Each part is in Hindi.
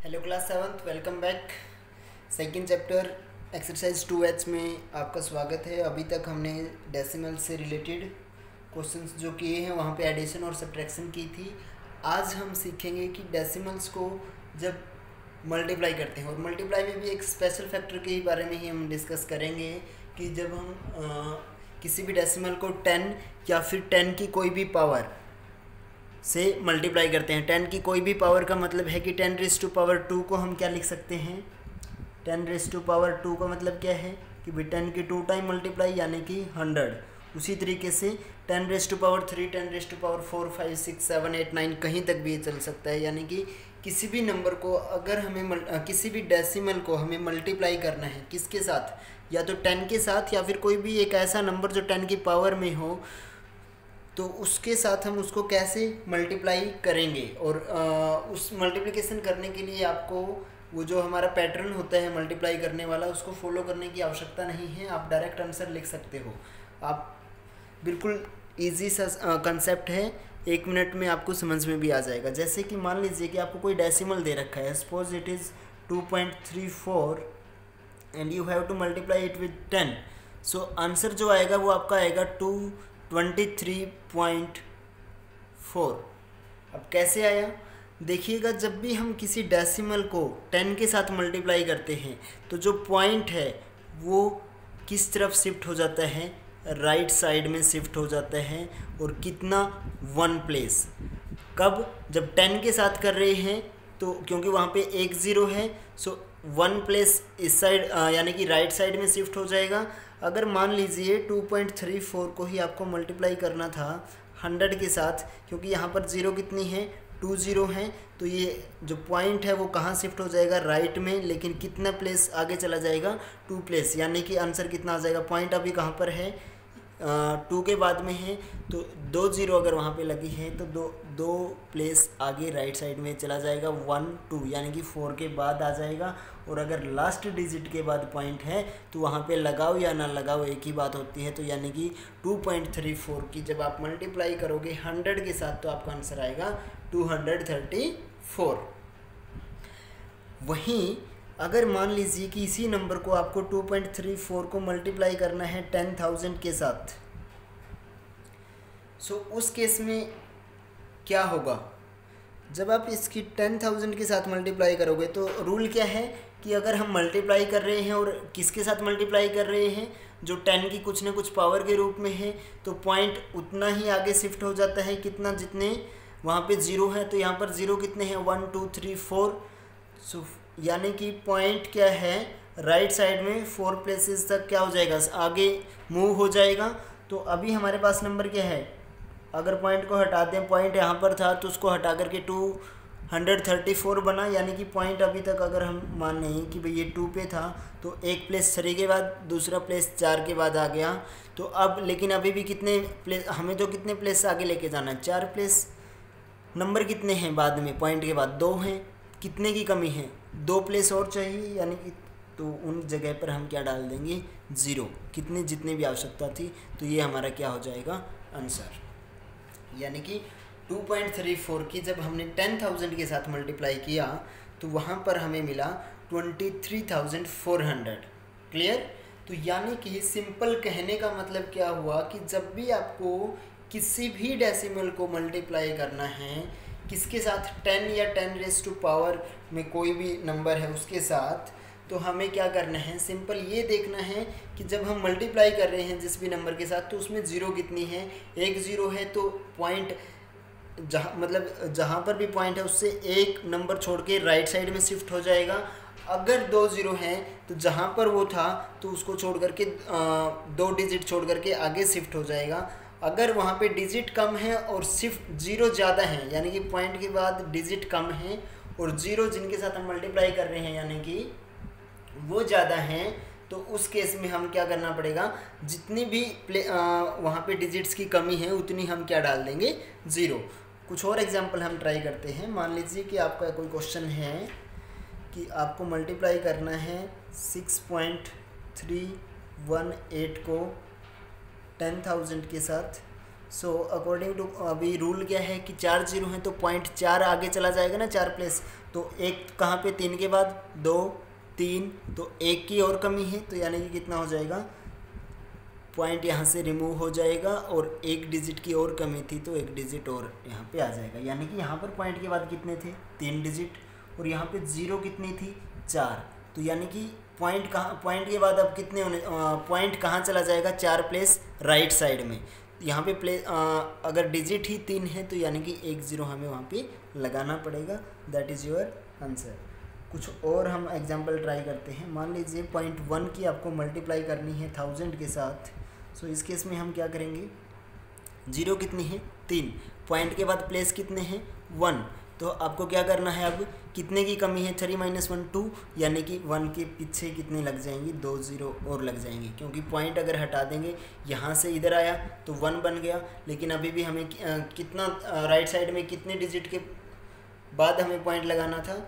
Hello class seventh, welcome back. Second chapter exercise 2H में आपका स्वागत है। अभी तक हमने डेसिमल से रिलेटेड क्वेश्चंस जो किए हैं वहाँ पे एडिशन और सब्ट्रैक्शन की थी। आज हम सीखेंगे कि डेसिमल्स को जब मल्टीप्लाई करते हैं, और मल्टीप्लाई में भी एक स्पेशल फैक्टर के बारे में ही हम डिस्कस करेंगे कि जब हम किसी भी डेसिमल को 10 या फिर 10 की कोई भी पावर से मल्टीप्लाई करते हैं। 10 की कोई भी पावर का मतलब है कि 10⁻² को हम क्या लिख सकते हैं। 10⁻² का मतलब क्या है कि भाई 10 की 2 टाइम मल्टीप्लाई यानी कि 100। उसी तरीके से 10⁻3, 10⁻4, 5, 6, 7, 8, 9 कहीं तक भी ये चल सकता है। यानी कि किसी भी नंबर को अगर हमें किसी भी डेसिमल को हमें मल्टीप्लाई करना है किसके साथ, या तो 10 के साथ या फिर कोई भी एक ऐसा नंबर जो 10 की पावर में हो, तो उसके साथ हम उसको कैसे मल्टीप्लाई करेंगे। और उस मल्टीप्लिकेशन करने के लिए आपको वो जो हमारा पैटर्न होता है मल्टीप्लाई करने वाला, उसको फॉलो करने की आवश्यकता नहीं है। आप डायरेक्ट आंसर लिख सकते हो। आप बिल्कुल इजी सा कंसेप्ट है, 1 मिनट में आपको समझ में भी आ जाएगा। जैसे कि मान लीजिए कि आपको कोई डेसिमल दे रखा है, suppose it is 2.34 and you have to multiply it with 10। So answer जो आएगा वो आपका आएगा 223.4। अब कैसे आया देखिएगा, जब भी हम किसी डेसिमल को 10 के साथ मल्टीप्लाई करते हैं तो जो पॉइंट है वो किस तरफ शिफ्ट हो जाता है, राइट साइड में शिफ्ट हो जाता है। और कितना 1 प्लेस। कब, जब 10 के साथ कर रहे हैं तो क्योंकि वहाँ पे एक 0 है, सो 1 प्लेस इस साइड यानी कि राइट साइड में शिफ्ट हो जाएगा। अगर मान लीजिए 2.34 को ही आपको मल्टीप्लाई करना था 100 के साथ, क्योंकि यहाँ पर 0 कितनी है, 2 0 हैं, तो ये जो पॉइंट है वो कहाँ शिफ्ट हो जाएगा, राइट में। लेकिन कितना प्लेस आगे चला जाएगा, 2 प्लेस। यानी कि आंसर कितना आ जाएगा, पॉइंट अभी कहाँ पर है, 2 के बाद में है, तो 2 0 अगर वहाँ पे लगी है तो दो प्लेस आगे राइट साइड में चला जाएगा, 1 2 यानी कि 4 के बाद आ जाएगा। और अगर लास्ट डिजिट के बाद पॉइंट है तो वहाँ पे लगाओ या ना लगाओ एक ही बात होती है। तो यानी कि 2.34 की जब आप मल्टीप्लाई करोगे 100 के साथ तो आपका आंसर आएगा 234। वहीं अगर मान लीजिए कि इसी नंबर को आपको 2.34 को मल्टीप्लाई करना है 10,000 के साथ, सो उस केस में क्या होगा, जब आप इसकी 10,000 के साथ मल्टीप्लाई करोगे तो रूल क्या है कि अगर हम मल्टीप्लाई कर रहे हैं और किसके साथ मल्टीप्लाई कर रहे हैं, जो 10 की कुछ ना कुछ पावर के रूप में है, तो पॉइंट उतना ही आगे शिफ्ट हो जाता है कितना, जितने वहाँ पे 0 है। तो यहाँ पर 0 कितने हैं, 1 2 3 4। सो यानी कि पॉइंट क्या है, राइट साइड में 4 प्लेसेस तक क्या हो जाएगा, आगे मूव हो जाएगा। तो अभी हमारे पास नंबर क्या है, अगर पॉइंट को हटा दें, पॉइंट यहाँ पर था तो उसको हटा करके 234 बना। यानी कि पॉइंट अभी तक अगर हम मान लें कि भाई ये 2 पे था तो एक प्लेस 3 के बाद, दूसरा प्लेस 4 के बाद आ गया। तो अब लेकिन अभी भी कितने प्लेस, हमें तो कितने प्लेस आगे लेके जाना है, 4 प्लेस। नंबर कितने हैं बाद में, पॉइंट के बाद 2 हैं, कितने की कमी है, 2 प्लेस और चाहिए। यानी कि तो उन जगह पर हम क्या डाल देंगे, 0, कितने जितने भी आवश्यकता थी। तो ये हमारा क्या हो जाएगा आंसर। यानी कि 2.34 की जब हमने 10,000 के साथ मल्टीप्लाई किया तो वहाँ पर हमें मिला 23,400। क्लियर। तो यानी कि सिंपल कहने का मतलब क्या हुआ कि जब भी आपको किसी भी डेसिमल को मल्टीप्लाई करना है किसके साथ, 10 या 10⁻² में कोई भी नंबर है उसके साथ, तो हमें क्या करना है, सिंपल ये देखना है कि जब हम मल्टीप्लाई कर रहे हैं जिस भी नंबर के साथ तो उसमें 0 कितनी है, एक 0 है। तो पॉइंट जहाँ पर भी पॉइंट है उससे एक नंबर छोड़ के राइट साइड में शिफ्ट हो जाएगा। अगर 2 0 हैं तो जहाँ पर वो था तो उसको छोड़ करके 2 डिजिट छोड़ करके आगे शिफ्ट हो जाएगा। अगर वहाँ पे डिजिट कम है और सिर्फ 0 ज़्यादा है, यानी कि पॉइंट के बाद डिजिट कम है और 0 जिनके साथ हम मल्टीप्लाई कर रहे हैं यानी कि वो ज़्यादा हैं, तो उस केस में हम क्या करना पड़ेगा, जितनी भी वहाँ पे डिजिट्स की कमी है उतनी हम क्या डाल देंगे, 0। कुछ और एग्जांपल हम ट्राई करते हैं। मान लीजिए कि आपका कोई क्वेश्चन है कि आपको मल्टीप्लाई करना है 6.318 को 10,000 के साथ, सो अकॉर्डिंग टू अभी रूल क्या है कि 4 जीरो हैं तो 0.4 आगे चला जाएगा ना 4 प्लेस, तो एक कहाँ पे 3 के बाद 2 3, तो एक की और कमी है, तो यानी कि कितना हो जाएगा, पॉइंट यहाँ से रिमूव हो जाएगा और एक डिजिट की और कमी थी तो एक डिजिट और यहाँ पे आ जाएगा। यानी कि यहाँ पर पॉइंट के बाद कितने थे 3 डिजिट और यहाँ पे जीरो कितनी थी 4, तो यानी कि पॉइंट पॉइंट के बाद अब कितने होने, पॉइंट कहाँ चला जाएगा 4 प्लेस राइट साइड में। यहाँ पे अगर डिजिट ही 3 है तो यानी कि 1 जीरो हमें वहाँ पे लगाना पड़ेगा। That is your answer. कुछ और हम एग्जांपल ट्राई करते हैं। मान लीजिए 0.1 की आपको मल्टीप्लाई करनी है 1000 के साथ। सो इस केस में हम क्या करेंगे, जीरो कितनी है 3, पॉइंट के बाद प्लेस कितने हैं 1, तो आपको क्या करना है, अब कितने की कमी है 3 - 1 2, यानी कि 1 के पीछे कितने लग जाएंगी 2 जीरो और लग जाएंगे, क्योंकि पॉइंट अगर हटा देंगे यहाँ से इधर आया तो 1 बन गया, लेकिन अभी भी हमें कितना राइट साइड में कितने डिजिट के बाद हमें पॉइंट लगाना था,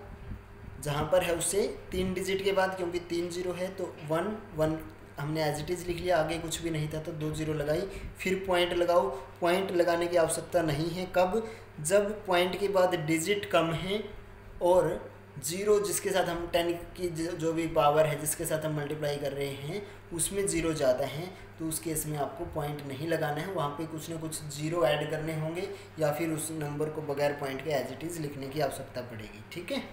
जहाँ पर है उससे 3 डिजिट के बाद, क्योंकि 3 जीरो है तो 1 1 हमने एज इट इज़ लिख लिया, आगे कुछ भी नहीं था तो 2 जीरो लगाई, फिर पॉइंट लगाओ। पॉइंट लगाने की आवश्यकता नहीं है, कब, जब पॉइंट के बाद डिजिट कम है और जीरो जिसके साथ हम 10 की जो भी पावर है जिसके साथ हम मल्टीप्लाई कर रहे हैं उसमें जीरो ज़्यादा हैं, तो उस केस में आपको पॉइंट नहीं लगाना है, वहाँ पे कुछ ना कुछ जीरो ऐड करने होंगे या फिर उस नंबर को बगैर पॉइंट के एज इट इज़ लिखने की आवश्यकता पड़ेगी। ठीक है,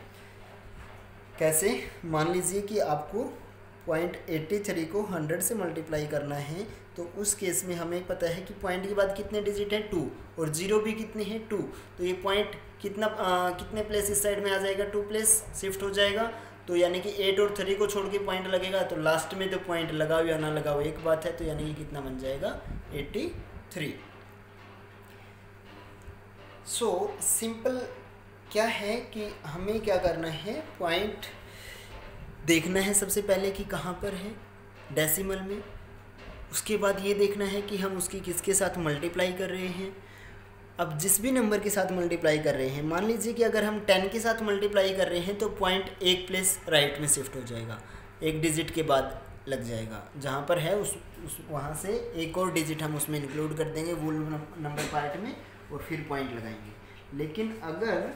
कैसे, मान लीजिए कि आपको 0.83 को 100 से मल्टीप्लाई करना है, तो उस केस में हमें पता है कि पॉइंट के बाद कितने डिजिट हैं 2 और जीरो भी कितने हैं 2, तो ये पॉइंट कितने प्लेस इस साइड में आ जाएगा 2 प्लेस शिफ्ट हो जाएगा, तो यानी कि 8 और 3 को छोड़ के पॉइंट लगेगा, तो लास्ट में तो पॉइंट लगाओ या ना लगाओ एक बात है, तो यानी कि कितना बन जाएगा 83। सो सिंपल क्या है कि हमें क्या करना है, पॉइंट देखना है सबसे पहले कि कहाँ पर है डेसिमल में, उसके बाद ये देखना है कि हम उसकी किसके साथ मल्टीप्लाई कर रहे हैं। अब जिस भी नंबर के साथ मल्टीप्लाई कर रहे हैं, मान लीजिए कि अगर हम 10 के साथ मल्टीप्लाई कर रहे हैं तो पॉइंट एक प्लेस राइट में शिफ्ट हो जाएगा, एक डिजिट के बाद लग जाएगा, जहाँ पर है उस वहाँ से एक और डिजिट हम उसमें इंक्लूड कर देंगे वुल नंबर पार्ट में और फिर पॉइंट लगाएंगे। लेकिन अगर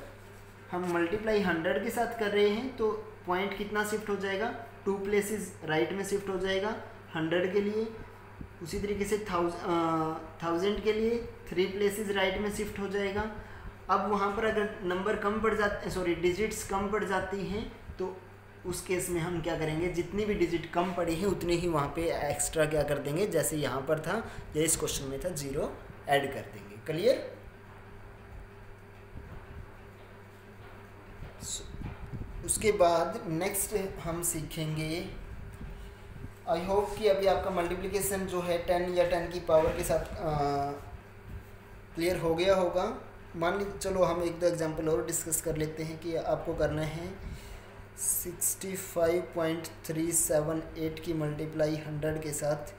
हम मल्टीप्लाई 100 के साथ कर रहे हैं तो पॉइंट कितना शिफ्ट हो जाएगा, 2 प्लेसेस राइट में शिफ्ट हो जाएगा 100 के लिए, उसी तरीके से 1000 के लिए 3 प्लेसेस राइट में शिफ्ट हो जाएगा। अब वहाँ पर अगर नंबर कम पड़ जाते, सॉरी डिजिट्स कम पड़ जाती हैं, तो उस केस में हम क्या करेंगे, जितनी भी डिजिट कम पड़ी है उतनी ही वहाँ पे एक्स्ट्रा क्या कर देंगे, जैसे यहाँ पर था या इस क्वेश्चन में था, जीरो ऐड कर देंगे। क्लियर। उसके बाद नेक्स्ट हम सीखेंगे, आई होप कि अभी आपका मल्टीप्लिकेशन जो है 10 या 10 की पावर के साथ क्लियर हो गया होगा। मान लीजिए, चलो हम एक दो एग्जांपल और डिस्कस कर लेते हैं कि आपको करना है 65.378 की मल्टीप्लाई 100 के साथ।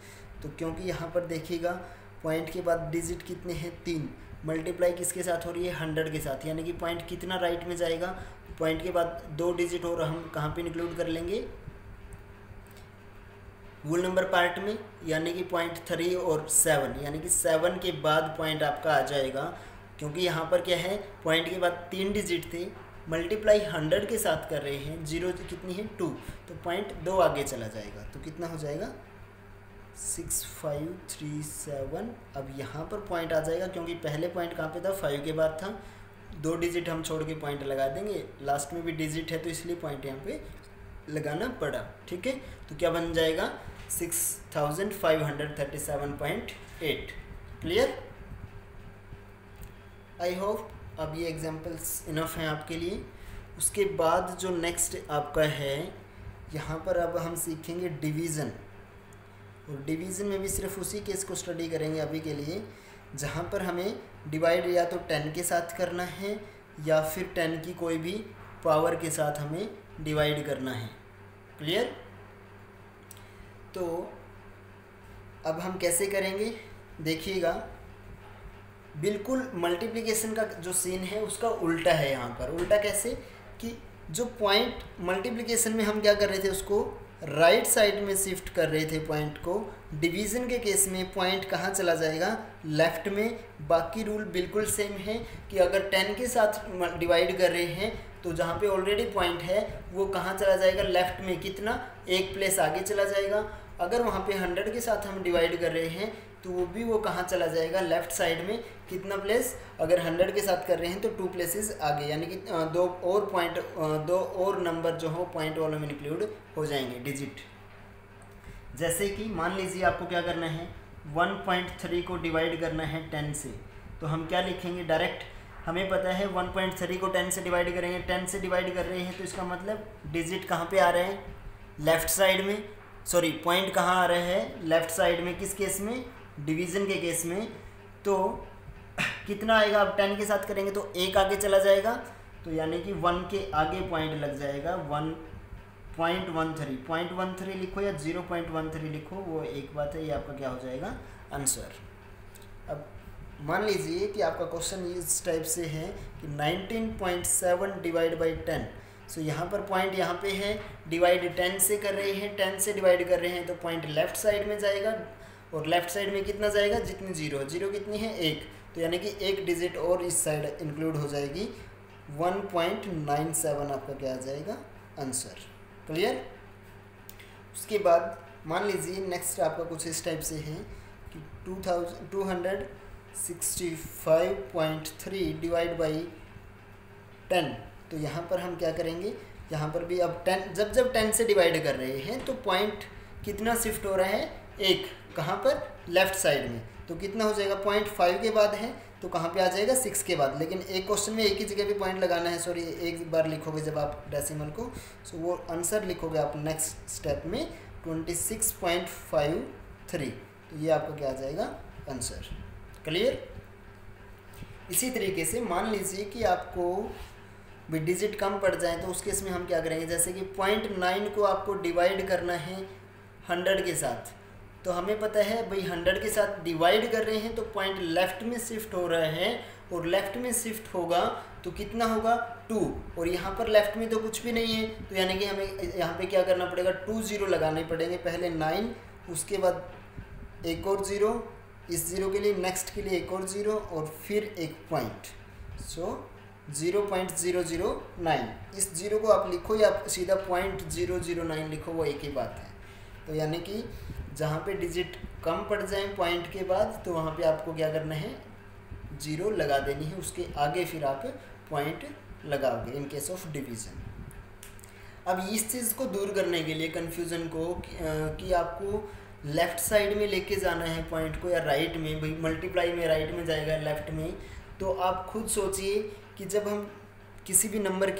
तो क्योंकि यहाँ पर देखिएगा पॉइंट के बाद डिजिट कितने हैं 3, मल्टीप्लाई किसके साथ हो रही है 100 के साथ, यानी कि पॉइंट कितना राइट में जाएगा, पॉइंट के बाद 2 डिजिट और हम कहाँ पे इंक्लूड कर लेंगे, वुल नंबर पार्ट में, यानी कि पॉइंट 3 और 7, यानी कि 7 के बाद पॉइंट आपका आ जाएगा। क्योंकि यहाँ पर क्या है, पॉइंट के बाद 3 डिजिट थे, मल्टीप्लाई 100 के साथ कर रहे हैं, जीरो कितनी है 2, तो पॉइंट 2 आगे चला जाएगा, तो कितना हो जाएगा 6537। अब यहाँ पर पॉइंट आ जाएगा, क्योंकि पहले पॉइंट कहाँ पे था 5 के बाद था, 2 डिजिट हम छोड़ के पॉइंट लगा देंगे, लास्ट में भी डिजिट है तो इसलिए पॉइंट यहाँ पे लगाना पड़ा। ठीक है, तो क्या बन जाएगा 6537.8। क्लियर। आई होप अब ये एग्जांपल्स इनफ हैं आपके लिए। उसके बाद जो नेक्स्ट आपका है, यहाँ पर अब हम सीखेंगे डिवीज़न, और डिवीज़न में भी सिर्फ उसी केस को स्टडी करेंगे अभी के लिए जहाँ पर हमें डिवाइड या तो 10 के साथ करना है या फिर 10 की कोई भी पावर के साथ हमें डिवाइड करना है। क्लियर। तो अब हम कैसे करेंगे, देखिएगा बिल्कुल मल्टीप्लिकेशन का जो सीन है उसका उल्टा है यहाँ पर। उल्टा कैसे कि जो पॉइंट मल्टीप्लिकेशन में हम क्या कर रहे थे, उसको राइट साइड में शिफ्ट कर रहे थे पॉइंट को, डिवीज़न के केस में पॉइंट कहाँ चला जाएगा, लेफ़्ट में। बाकी रूल बिल्कुल सेम है कि अगर 10 के साथ डिवाइड कर रहे हैं तो जहाँ पे ऑलरेडी पॉइंट है वो कहाँ चला जाएगा, लेफ़्ट में, कितना, एक प्लेस आगे चला जाएगा। अगर वहाँ पे 100 के साथ हम डिवाइड कर रहे हैं तो वो कहाँ चला जाएगा, लेफ़्ट साइड में, कितना प्लेस, अगर 100 के साथ कर रहे हैं तो 2 प्लेसेस आगे, यानी कि दो और नंबर जो हो पॉइंट वालों में इंक्लूड हो जाएंगे, डिजिट। जैसे कि मान लीजिए आपको क्या करना है, 1.3 को डिवाइड करना है 10 से, तो हम क्या लिखेंगे, डायरेक्ट हमें पता है 1.3 को 10 से डिवाइड करेंगे, 10 से डिवाइड कर रहे हैं तो इसका मतलब डिजिट कहाँ पे आ रहे हैं, लेफ़्ट साइड में, सॉरी पॉइंट कहाँ आ रहे हैं, लेफ़्ट साइड में। किस केस में, डिवीज़न के केस में। तो कितना आएगा, अब 10 के साथ करेंगे तो एक आगे चला जाएगा, तो यानी कि 1 के आगे पॉइंट लग जाएगा, 1.13, 0.13 लिखो या 0.13 लिखो, वो एक बात है, ये आपका क्या हो जाएगा, आंसर। अब मान लीजिए कि आपका क्वेश्चन इस टाइप से है कि 19.7 डिवाइड बाई 10। सो यहाँ पर पॉइंट यहाँ पे है, डिवाइड 10 से कर रहे हैं, 10 से डिवाइड कर रहे हैं तो पॉइंट लेफ़्ट साइड में जाएगा, और लेफ़्ट साइड में कितना जाएगा, जितनी जीरो कितनी है, एक, तो यानी कि एक डिजिट और इस साइड इंक्लूड हो जाएगी, 1.97 आपका क्या आ जाएगा, आंसर। क्लियर। उसके बाद मान लीजिए नेक्स्ट आपका कुछ इस टाइप से है कि 265.3 डिवाइड बाई 10। तो यहाँ पर हम क्या करेंगे, यहाँ पर भी अब 10 जब 10 से डिवाइड कर रहे हैं तो पॉइंट कितना शिफ्ट हो रहा है, एक, कहाँ पर, लेफ़्ट साइड में। तो कितना हो जाएगा, 0.5 के बाद है तो कहाँ पे आ जाएगा, 6 के बाद। लेकिन एक क्वेश्चन में एक ही जगह पे पॉइंट लगाना है, सॉरी एक बार लिखोगे जब आप डेसिमल को, सो वो आंसर लिखोगे आप नेक्स्ट स्टेप में 26.53, तो ये आपका क्या आ जाएगा, आंसर। क्लियर। इसी तरीके से मान लीजिए कि आपको भी डिजिट कम पड़ जाए तो उस केस में हम क्या करेंगे, जैसे कि 0.9 को आपको डिवाइड करना है 100 के साथ, तो हमें पता है भाई 100 के साथ डिवाइड कर रहे हैं तो पॉइंट लेफ़्ट में शिफ्ट हो रहा है, और लेफ़्ट में शिफ्ट होगा तो कितना होगा, 2, और यहाँ पर लेफ़्ट में तो कुछ भी नहीं है, तो यानी कि हमें यहाँ पे क्या करना पड़ेगा, 2 0 लगाने पड़ेंगे, पहले 9, उसके बाद एक और 0, इस 0 के लिए, नेक्स्ट के लिए एक और 0, और फिर एक पॉइंट, सो 0.009। इस 0 को आप लिखो या सीधा 0.009 लिखो, वो एक ही बात है। तो यानी कि जहाँ पे डिजिट कम पड़ जाए पॉइंट के बाद तो वहाँ पे आपको क्या करना है, 0 लगा देनी है, उसके आगे फिर आप पॉइंट लगाओगे इन केस ऑफ डिवीज़न। अब इस चीज़ को दूर करने के लिए कन्फ्यूज़न को कि आपको लेफ़्ट साइड में लेके जाना है पॉइंट को या राइट में, भाई मल्टीप्लाई में राइट में जाएगा लेफ़्ट में, तो आप खुद सोचिए कि जब हम किसी भी नंबर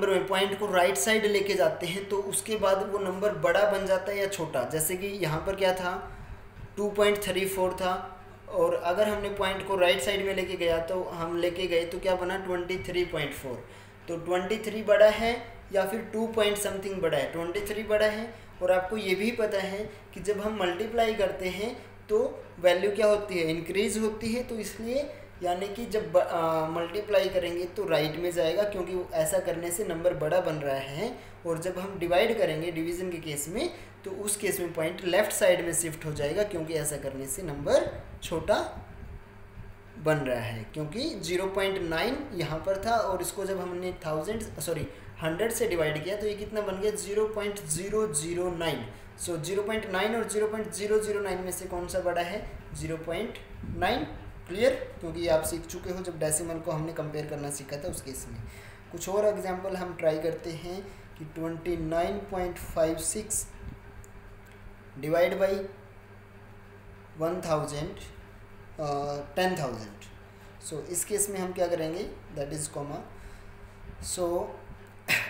में पॉइंट को राइट साइड लेके जाते हैं तो उसके बाद वो नंबर बड़ा बन जाता है या छोटा। जैसे कि यहाँ पर क्या था, 2.34 था, और अगर हमने पॉइंट को राइट साइड में लेके गया तो हम लेके गए तो क्या बना, 23.4। तो 23 बड़ा है या फिर 2 पॉइंट समथिंग बड़ा है, 23 बड़ा है। और आपको ये भी पता है कि जब हम मल्टीप्लाई करते हैं तो वैल्यू क्या होती है, इंक्रीज होती है, तो इसलिए यानी कि जब मल्टीप्लाई करेंगे तो राइट में जाएगा, क्योंकि ऐसा करने से नंबर बड़ा बन रहा है। और जब हम डिवाइड करेंगे डिवीज़न के केस में तो उस केस में पॉइंट लेफ़्ट साइड में शिफ्ट हो जाएगा, क्योंकि ऐसा करने से नंबर छोटा बन रहा है। क्योंकि 0.9 यहाँ पर था और इसको जब हमने 100 से डिवाइड किया तो ये कितना बन गया, 0.009। सो 0.9 और 0.009 में से कौन सा बड़ा है, 0.9। क्लियर। क्योंकि आप सीख चुके हो जब डेसिमल को हमने कंपेयर करना सीखा था उस केस में। कुछ और एग्जांपल हम ट्राई करते हैं कि 29.56 डिवाइड बाई 10,000। सो इस केस में हम क्या करेंगे, दैट इज़ कॉमा। सो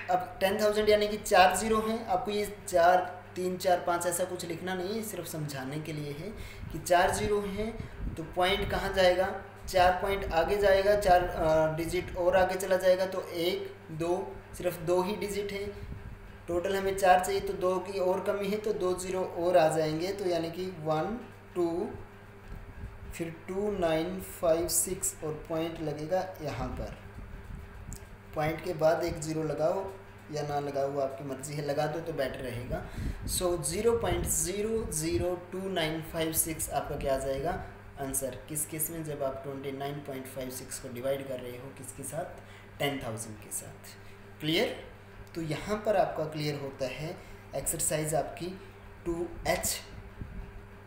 अब 10,000 यानी कि 4 0 हैं, आपको ये 4 3 4 5 ऐसा कुछ लिखना नहीं है, सिर्फ समझाने के लिए है कि 4 0 हैं तो पॉइंट कहाँ जाएगा, 4 पॉइंट आगे जाएगा, 4 डिजिट और आगे चला जाएगा, तो 1 2 सिर्फ 2 ही डिजिट हैं, टोटल हमें 4 चाहिए तो 2 की और कमी है तो 2 0 और आ जाएंगे, तो यानी कि 1 2 फिर 2 9 5 6 और पॉइंट लगेगा यहाँ पर, पॉइंट के बाद एक 0 लगाओ या ना लगा हुआ आपकी मर्जी है, लगा दो तो बेटर रहेगा। सो 0.002956 आपका क्या आ जाएगा आंसर। किस केस में, जब आप 29.56 को डिवाइड कर रहे हो किसके साथ, 10,000 के साथ। क्लियर। तो यहाँ पर आपका क्लियर होता है एक्सरसाइज आपकी 2H।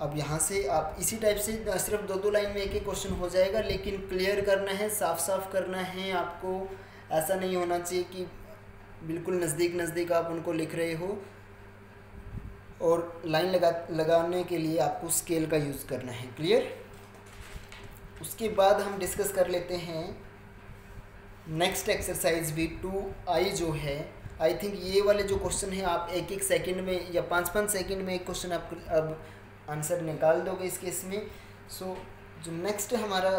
अब यहाँ से आप इसी टाइप से सिर्फ 2 लाइन में एक क्वेश्चन हो जाएगा, लेकिन क्लियर करना है, साफ साफ करना है आपको। ऐसा नहीं होना चाहिए कि बिल्कुल नज़दीक आप उनको लिख रहे हो। और लाइन लगाने के लिए आपको स्केल का यूज़ करना है। क्लियर। उसके बाद हम डिस्कस कर लेते हैं नेक्स्ट एक्सरसाइज भी 2I जो है। आई थिंक ये वाले जो क्वेश्चन है आप 1-1 सेकंड में या 5-5 सेकंड में एक क्वेश्चन आप अब आंसर निकाल दोगे इस केस में। सो जो नेक्स्ट हमारा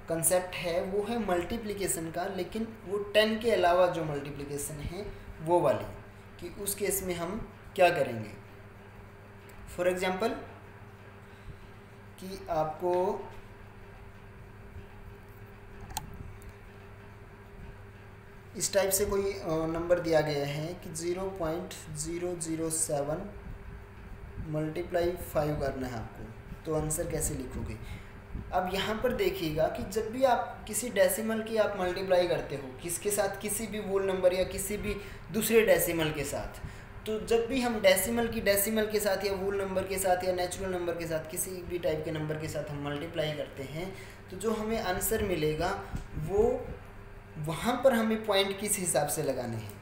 कंसेप्ट है वो है मल्टीप्लिकेशन का, लेकिन वो 10 के अलावा जो मल्टीप्लिकेशन है वो वाली, कि उस केस में हम क्या करेंगे। फॉर एग्जांपल कि आपको इस टाइप से कोई नंबर दिया गया है कि 0.007 मल्टीप्लाई 5 करना है आपको, तो आंसर कैसे लिखोगे। अब यहाँ पर देखिएगा कि जब भी आप किसी डेसिमल की आप मल्टीप्लाई करते हो किसके साथ, किसी भी वोल नंबर या किसी भी दूसरे डेसिमल के साथ, तो जब भी हम डेसिमल के साथ या वोल नंबर के साथ या नेचुरल नंबर के साथ किसी भी टाइप के नंबर के साथ हम मल्टीप्लाई करते हैं, तो जो हमें आंसर मिलेगा वो वहाँ पर हमें पॉइंट किस हिसाब से लगाने हैं।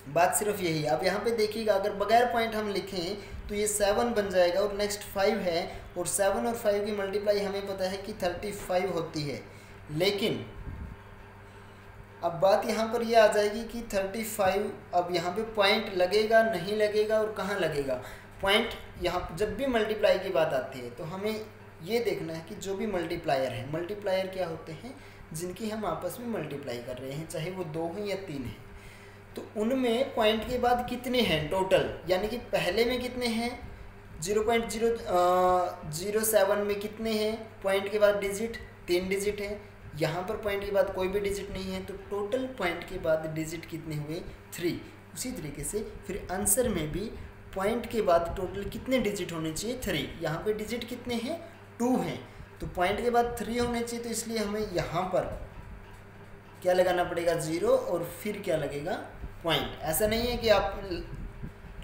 बात सिर्फ यही। अब यहाँ पे देखिएगा, अगर बगैर पॉइंट हम लिखें तो ये 7 बन जाएगा और नेक्स्ट 5 है, और 7 और 5 की मल्टीप्लाई हमें पता है कि 35 होती है। लेकिन अब बात यहाँ पर ये आ जाएगी कि 35, अब यहाँ पे पॉइंट लगेगा नहीं लगेगा और कहाँ लगेगा पॉइंट। यहाँ जब भी मल्टीप्लाई की बात आती है तो हमें ये देखना है कि जो भी मल्टीप्लायर है, मल्टीप्लायर क्या होते हैं, जिनकी हम आपस में मल्टीप्लाई कर रहे हैं, चाहे वो 2 हैं या 3 हैं, तो उनमें पॉइंट के बाद कितने हैं टोटल, यानी कि पहले में कितने हैं 0.007 में कितने हैं, पॉइंट के बाद डिजिट 3 डिजिट है, यहाँ पर पॉइंट के बाद कोई भी डिजिट नहीं है, तो टोटल पॉइंट के बाद डिजिट कितने हुए 3। उसी तरीके से फिर आंसर में भी पॉइंट के बाद टोटल कितने डिजिट होने चाहिए 3। यहाँ पे डिजिट कितने हैं 2 हैं, तो पॉइंट के बाद 3 होने चाहिए, तो इसलिए हमें यहाँ पर क्या लगाना पड़ेगा 0 और फिर क्या लगेगा पॉइंट। ऐसा नहीं है कि आप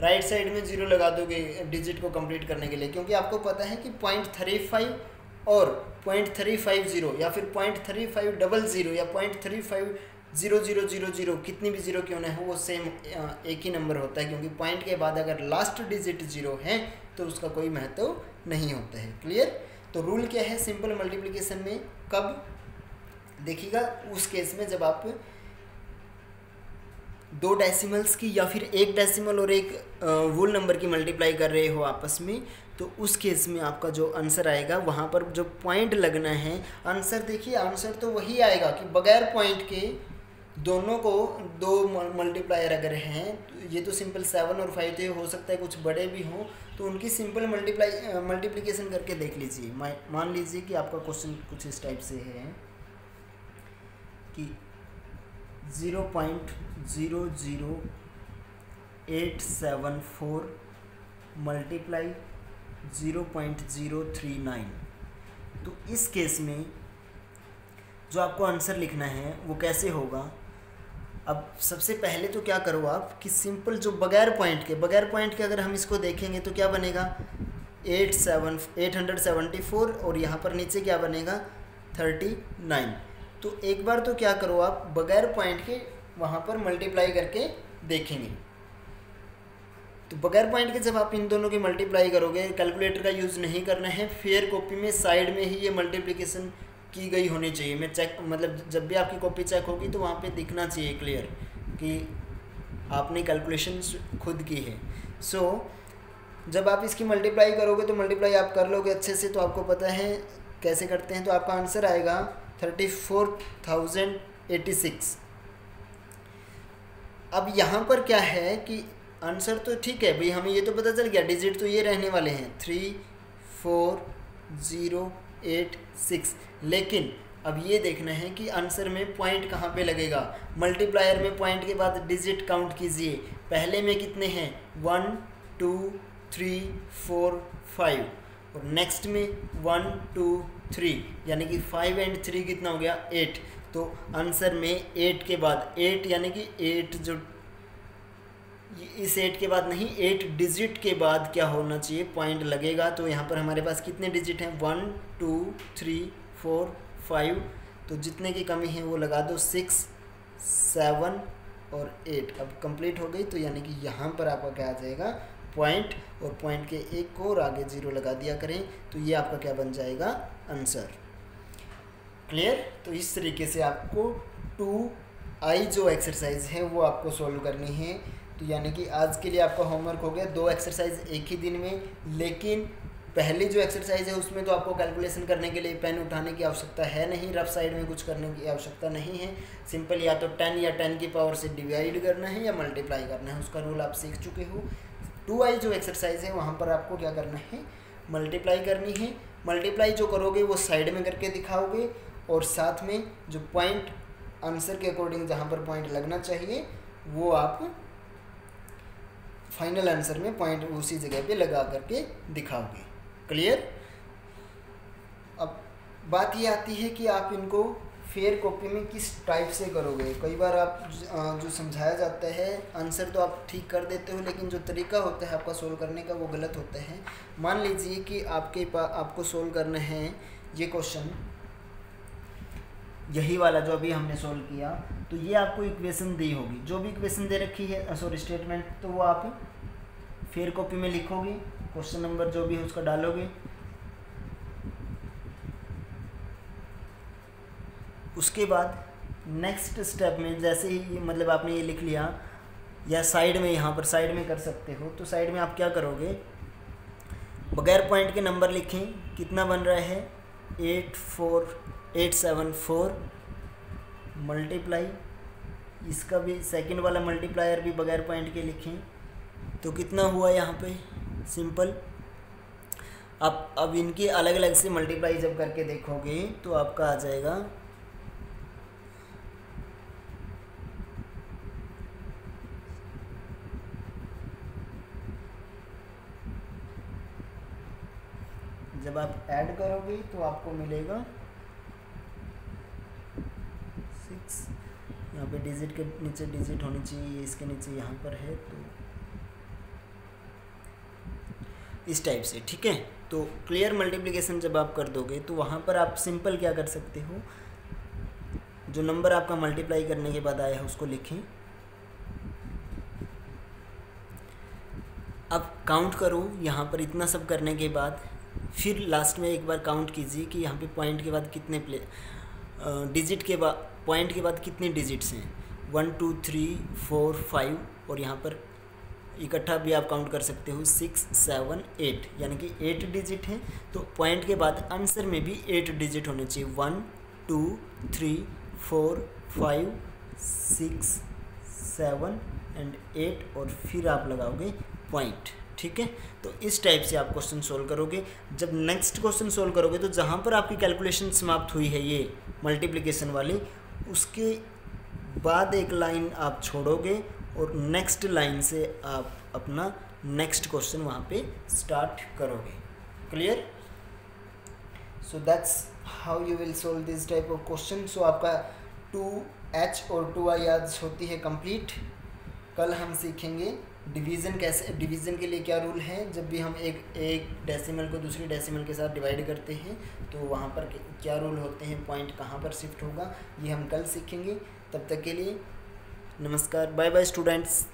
राइट साइड में 0 लगा दोगे डिजिट को कंप्लीट करने के लिए, क्योंकि आपको पता है कि 0.35 और 0.350 या फिर 0.3500 या 0.350000 कितनी भी 0 क्यों ना हो, वो सेम एक ही नंबर होता है, क्योंकि पॉइंट के बाद अगर लास्ट डिजिट 0 है तो उसका कोई महत्व नहीं होता है। क्लियर। तो रूल क्या है सिंपल मल्टीप्लिकेशन में, कब देखिएगा उस केस में जब आप 2 डेसिमल्स की या फिर एक डेसिमल और एक वोल नंबर की मल्टीप्लाई कर रहे हो आपस में, तो उस केस में आपका जो आंसर आएगा वहाँ पर जो पॉइंट लगना है, आंसर देखिए आंसर तो वही आएगा कि बगैर पॉइंट के दोनों को 2 मल्टीप्लायर अगर हैं, तो ये तो सिंपल 7 और 5 थे, हो सकता है कुछ बड़े भी हों, तो उनकी सिंपल मल्टीप्लिकेशन करके देख लीजिए। मान लीजिए कि आपका क्वेश्चन कुछ इस टाइप से है कि 0.00874 मल्टीप्लाई 0.039, तो इस केस में जो आपको आंसर लिखना है वो कैसे होगा। अब सबसे पहले तो क्या करो आप कि सिंपल जो बगैर पॉइंट के अगर हम इसको देखेंगे तो क्या बनेगा 874 और यहाँ पर नीचे क्या बनेगा 39। तो एक बार तो क्या करो आप बगैर पॉइंट के वहाँ पर मल्टीप्लाई करके देखेंगे। तो बगैर पॉइंट के जब आप इन दोनों की मल्टीप्लाई करोगे, कैलकुलेटर का यूज़ नहीं करना है, फेयर कॉपी में साइड में ही ये मल्टीप्लिकेशन की गई होनी चाहिए। मैं चेक मतलब जब भी आपकी कॉपी चेक होगी तो वहाँ पे दिखना चाहिए क्लियर कि आपने कैलकुलेशन खुद की है। सो जब आप इसकी मल्टीप्लाई करोगे तो मल्टीप्लाई आप कर लोगे अच्छे से, तो आपको पता है कैसे करते हैं, तो आपका आंसर आएगा 34,086। अब यहाँ पर क्या है कि आंसर तो ठीक है भाई, हमें ये तो पता चल गया डिजिट तो ये रहने वाले हैं 34086, लेकिन अब ये देखना है कि आंसर में पॉइंट कहाँ पे लगेगा। मल्टीप्लायर में पॉइंट के बाद डिजिट काउंट कीजिए। पहले में कितने हैं 1 2 3 4 5 और नेक्स्ट में 1 2 3 यानी कि 5 एंड 3 कितना हो गया 8। तो आंसर में 8 के बाद 8 यानी कि 8 जो इस 8 के बाद नहीं 8 डिजिट के बाद क्या होना चाहिए पॉइंट लगेगा। तो यहाँ पर हमारे पास कितने डिजिट हैं 1 2 3 4 5। तो जितने की कमी है वो लगा दो 6 7 और 8। अब कंप्लीट हो गई तो यानी कि यहाँ पर आपका क्या आ जाएगा पॉइंट और पॉइंट के एक को और आगे 0 लगा दिया करें तो ये आपका क्या बन जाएगा आंसर। क्लियर। तो इस तरीके से आपको 2i जो एक्सरसाइज है वो आपको सॉल्व करनी है। तो यानी कि आज के लिए आपका होमवर्क हो गया 2 एक्सरसाइज एक ही दिन में। लेकिन पहली जो एक्सरसाइज है उसमें तो आपको कैलकुलेशन करने के लिए पेन उठाने की आवश्यकता है नहीं, रफ साइड में कुछ करने की आवश्यकता नहीं है। सिंपल या तो 10 या 10 की पावर से डिवाइड करना है या मल्टीप्लाई करना है, उसका रूल आप सीख चुके हो। 2i जो एक्सरसाइज है वहाँ पर आपको क्या करना है मल्टीप्लाई करनी है। मल्टीप्लाई जो करोगे वो साइड में करके दिखाओगे और साथ में जो पॉइंट आंसर के अकॉर्डिंग जहाँ पर पॉइंट लगना चाहिए वो आप फाइनल आंसर में पॉइंट उसी जगह पे लगा करके दिखाओगे। क्लियर। अब बात ये आती है कि आप इनको फेयर कॉपी में किस टाइप से करोगे। कई बार आप जो समझाया जाता है आंसर तो आप ठीक कर देते हो लेकिन जो तरीका होता है आपका सोल्व करने का वो गलत होता है। मान लीजिए कि आपको सोल्व करना है ये क्वेश्चन, यही वाला जो अभी हमने सोल्व किया। तो ये आपको इक्वेशन दी होगी, जो भी इक्वेशन दे रखी है सॉरी स्टेटमेंट, तो वो आप फेयर कॉपी में लिखोगे, क्वेश्चन नंबर जो भी है उसका डालोगे। उसके बाद नेक्स्ट स्टेप में जैसे ही मतलब आपने ये लिख लिया या साइड में यहाँ पर साइड में कर सकते हो, तो साइड में आप क्या करोगे बगैर पॉइंट के नंबर लिखें। कितना बन रहा है 874 मल्टीप्लाई, इसका भी सेकंड वाला मल्टीप्लायर भी बगैर पॉइंट के लिखें तो कितना हुआ यहाँ पे सिंपल। अब इनकी अलग अलग से मल्टीप्लाई जब करके देखोगे तो आपका आ जाएगा जब आप ऐड करोगे तो आपको मिलेगा 6। यहाँ पे डिजिट के नीचे डिजिट होनी चाहिए, इसके नीचे यहाँ पर है तो इस टाइप से। ठीक है। तो क्लियर मल्टीप्लिकेशन जब आप कर दोगे तो वहाँ पर आप सिंपल क्या कर सकते हो, जो नंबर आपका मल्टीप्लाई करने के बाद आया है उसको लिखें। अब काउंट करो यहाँ पर इतना सब करने के बाद फिर लास्ट में एक बार काउंट कीजिए कि यहाँ पे पॉइंट के बाद कितने डिजिट के बाद पॉइंट के बाद कितने डिजिट्स हैं 1 2 3 4 5 और यहाँ पर इकट्ठा भी आप काउंट कर सकते हो 6 7 8 यानी कि 8 डिजिट है। तो पॉइंट के बाद आंसर में भी 8 डिजिट होने चाहिए 1 2 3 4 5 6 7 एंड 8 और फिर आप लगाओगे पॉइंट। ठीक है। तो इस टाइप से आप क्वेश्चन सोल्व करोगे। जब नेक्स्ट क्वेश्चन सोल्व करोगे तो जहाँ पर आपकी कैलकुलेशन समाप्त हुई है ये मल्टीप्लिकेशन वाली, उसके बाद एक लाइन आप छोड़ोगे और नेक्स्ट लाइन से आप अपना नेक्स्ट क्वेश्चन वहाँ पे स्टार्ट करोगे। Clear. So that's how you will solve this type of question. So आपका 2h और 2i आज होती है कंप्लीट। कल हम सीखेंगे डिवीज़न कैसे, डिवीज़न के लिए क्या रूल है। जब भी हम एक डेसिमल को दूसरी डेसिमल के साथ डिवाइड करते हैं तो वहाँ पर क्या रूल होते हैं, पॉइंट कहाँ पर शिफ्ट होगा, ये हम कल सीखेंगे। तब तक के लिए नमस्कार, बाय बाय स्टूडेंट्स।